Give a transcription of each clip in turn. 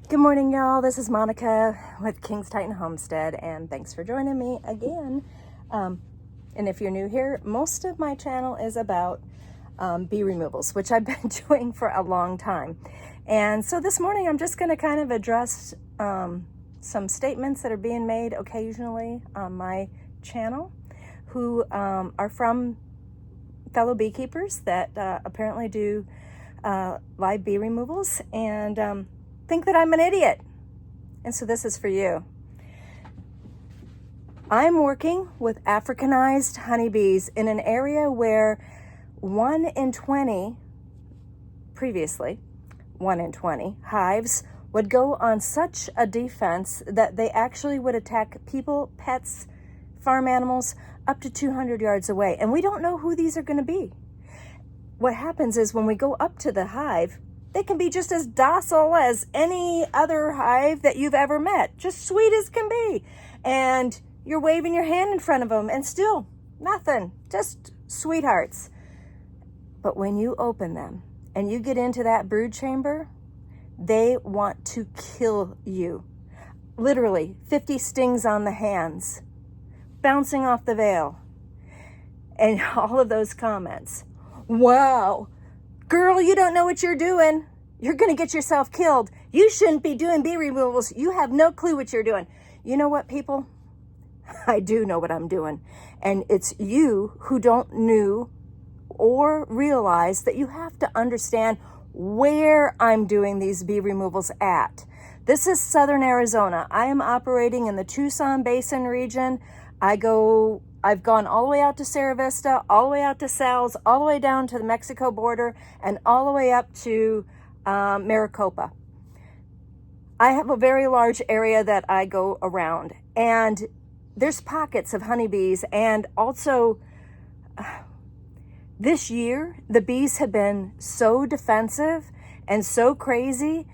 Good morning, y'all. This is Monica with King's Titan Homestead, and thanks for joining me again. And if you're new here, most of my channel is about bee removals, which I've been doing for a long time. And so this morning, I'm just going to kind of address some statements that are being made occasionally on my channel, who are from fellow beekeepers that apparently do live bee removals and think that I'm an idiot. And so this is for you. I'm working with Africanized honeybees in an area where 1 in 20 hives would go on such a defense that they actually would attack people, pets, farm animals up to 200 yards away. And we don't know who these are going to be. What happens is when we go up to the hive, they can be just as docile as any other hive that you've ever met, just sweet as can be. And you're waving your hand in front of them and still nothing, just sweethearts. But when you open them and you get into that brood chamber, they want to kill you. Literally 50 stings on the hands, bouncing off the veil. And all of those comments. Wow, girl, you don't know what you're doing. You're going to get yourself killed. You shouldn't be doing bee removals. You have no clue what you're doing. You know what, people? I do know what I'm doing. And it's you who don't know or realize that you have to understand where I'm doing these bee removals at. This is Southern Arizona. I am operating in the Tucson Basin region. I've gone all the way out to Sierra Vista, all the way out to Sal's, all the way down to the Mexico border, and all the way up to Maricopa. I have a very large area that I go around, and there's pockets of honeybees. And also, this year, the bees have been so defensive and so crazy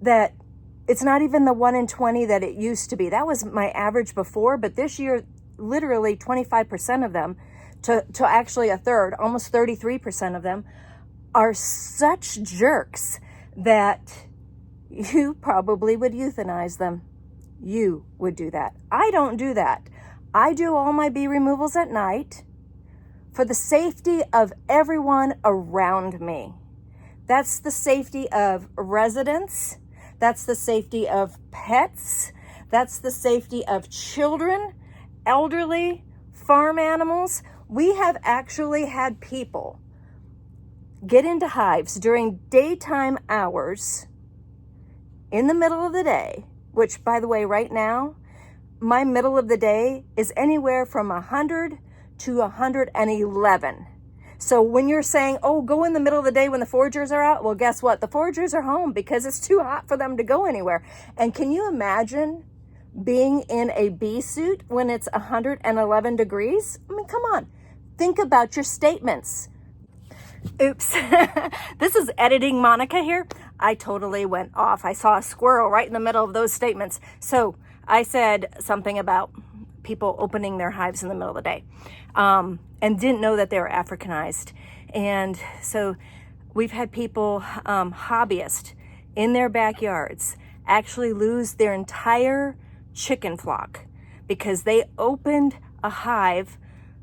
that it's not even the 1 in 20 that it used to be. That was my average before, but this year, literally 25% of them to actually a third, almost 33% of them are such jerks that you probably would euthanize them. You would do that. I don't do that. I do all my bee removals at night for the safety of everyone around me. That's the safety of residents. That's the safety of pets. That's the safety of children, elderly, farm animals. We have actually had people get into hives during daytime hours in the middle of the day, which, by the way, right now, my middle of the day is anywhere from 100 to 111. So when you're saying, oh, go in the middle of the day when the foragers are out, well, guess what? The foragers are home because it's too hot for them to go anywhere. And can you imagine being in a bee suit when it's 111 degrees? I mean, come on. Think about your statements. Oops. This is editing Monica here. I totally went off. I saw a squirrel right in the middle of those statements. So I said something about people opening their hives in the middle of the day and didn't know that they were Africanized. And so we've had people, hobbyists, in their backyards actually lose their entire chicken flock because they opened a hive,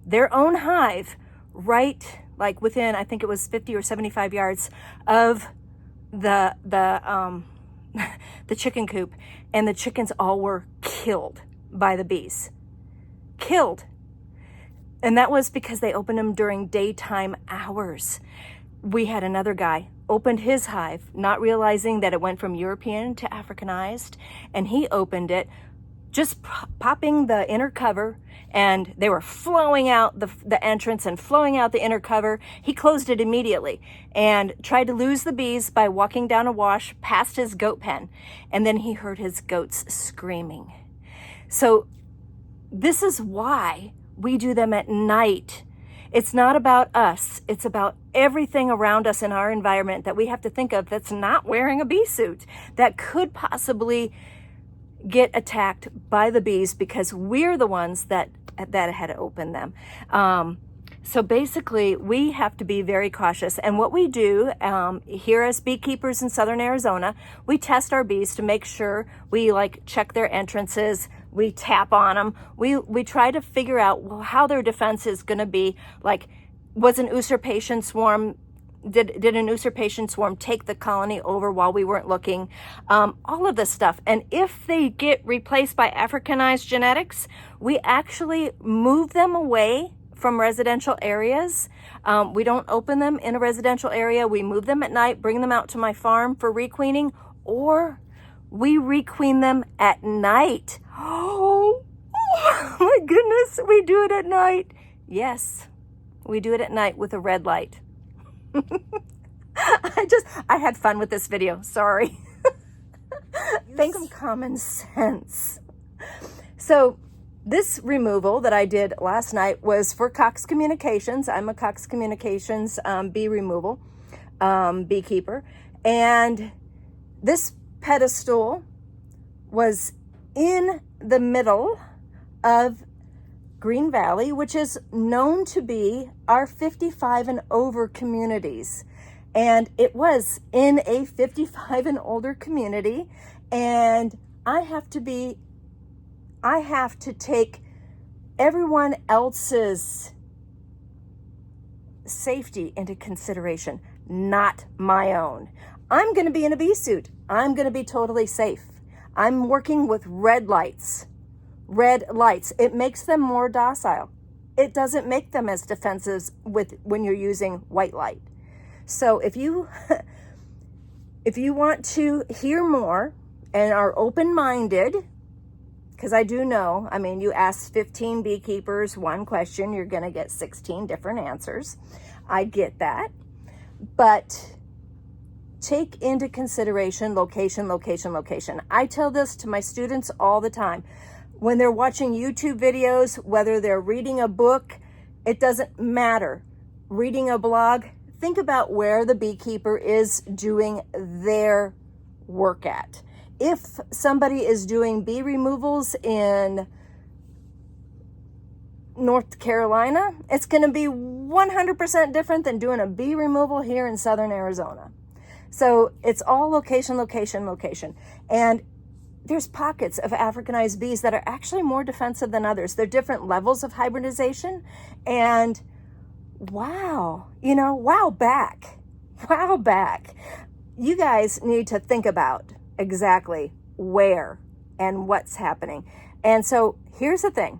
their own hive, right like within, I think it was 50 or 75 yards of the chicken coop, and the chickens all were killed by the bees. Killed. And that was because they opened them during daytime hours. We had another guy opened his hive, not realizing that it went from European to Africanized, and he opened it just popping the inner cover, and they were flowing out the entrance and flowing out the inner cover. He closed it immediately and tried to lose the bees by walking down a wash past his goat pen. And then he heard his goats screaming. So this is why we do them at night. It's not about us. It's about everything around us in our environment that we have to think of that's not wearing a bee suit, that could possibly get attacked by the bees because we're the ones that had to open them. So basically, we have to be very cautious. And what we do here as beekeepers in Southern Arizona, we test our bees to make sure we like check their entrances. We tap on them. We try to figure out, well, how their defense is going to be. Like, was an usurpation swarm, did an usurpation swarm take the colony over while we weren't looking? All of this stuff. And if they get replaced by Africanized genetics, we actually move them away from residential areas. We don't open them in a residential area. We move them at night, bring them out to my farm for requeening, or we requeen them at night. Oh my goodness, we do it at night. Yes, we do it at night with a red light. I had fun with this video, sorry. Thanks. Some common sense. So this removal that I did last night was for Cox Communications. I'm a Cox Communications bee removal beekeeper. And this pedestal was in the middle of Green Valley, which is known to be our 55 and over communities. And it was in a 55 and older community. And I have to take everyone else's safety into consideration, not my own. I'm going to be in a bee suit. I'm going to be totally safe. I'm working with red lights. Red lights. It makes them more docile. It doesn't make them as defensive when you're using white light. So if you want to hear more and are open-minded, because I do know, I mean, you ask 15 beekeepers one question, you're going to get 16 different answers. I get that. But take into consideration location, location, location. I tell this to my students all the time. When they're watching YouTube videos, whether they're reading a book, it doesn't matter. Reading a blog, think about where the beekeeper is doing their work at. If somebody is doing bee removals in North Carolina, it's going to be 100% different than doing a bee removal here in Southern Arizona. So it's all location, location, location. And there's pockets of Africanized bees that are actually more defensive than others. They're different levels of hybridization. And wow, wow back. You guys need to think about exactly where and what's happening. And so here's the thing.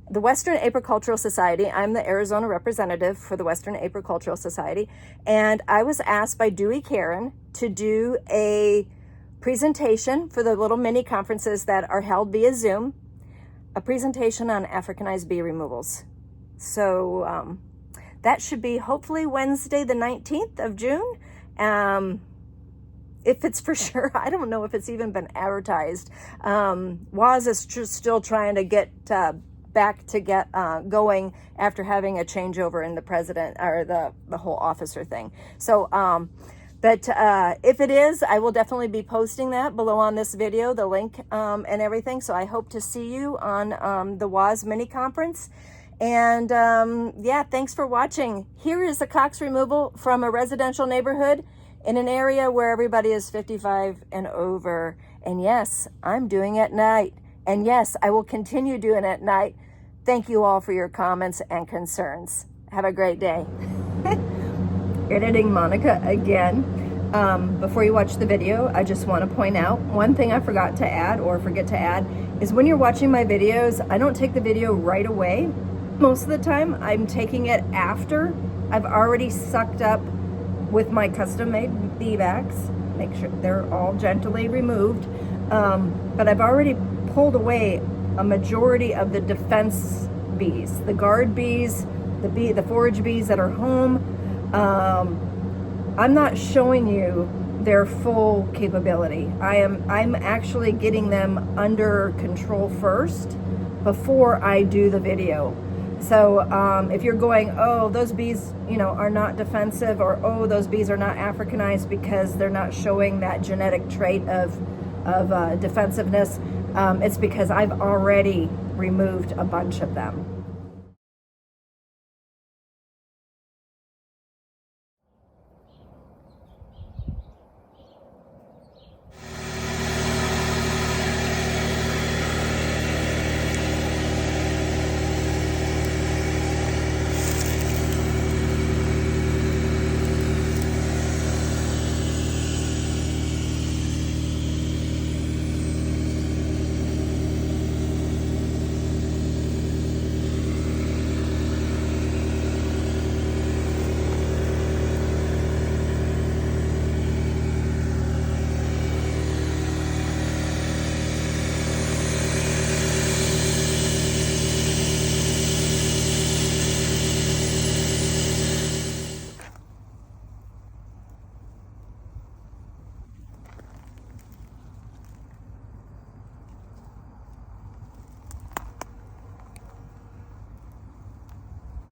The Western Apicultural Society, I'm the Arizona representative for the Western Apicultural Society, and I was asked by Dewey Karen to do a presentation for the little mini conferences that are held via Zoom, a presentation on Africanized bee removals. So that should be hopefully Wednesday the 19th of June. If it's for sure, I don't know if it's even been advertised. WAS is still trying to get back to get going after having a changeover in the president or the whole officer thing. So, but if it is, I will definitely be posting that below on this video, the link and everything. So I hope to see you on the WAS mini conference. And yeah, thanks for watching. Here is a Cox removal from a residential neighborhood in an area where everybody is 55 and over. And yes, I'm doing it at night. And yes, I will continue doing it at night. Thank you all for your comments and concerns. Have a great day. Editing Monica again. Before you watch the video, I just want to point out one thing I forgot to add or forget to add is when you're watching my videos, I don't take the video right away. Most of the time, I'm taking it after I've already sucked up with my custom-made bee vacs. Make sure they're all gently removed. But I've already pulled away a majority of the defense bees, the guard bees, the forage bees that are home. I'm not showing you their full capability. I'm actually getting them under control first before I do the video. So if you're going, oh, those bees, are not defensive, or oh, those bees are not Africanized because they're not showing that genetic trait of defensiveness, it's because I've already removed a bunch of them.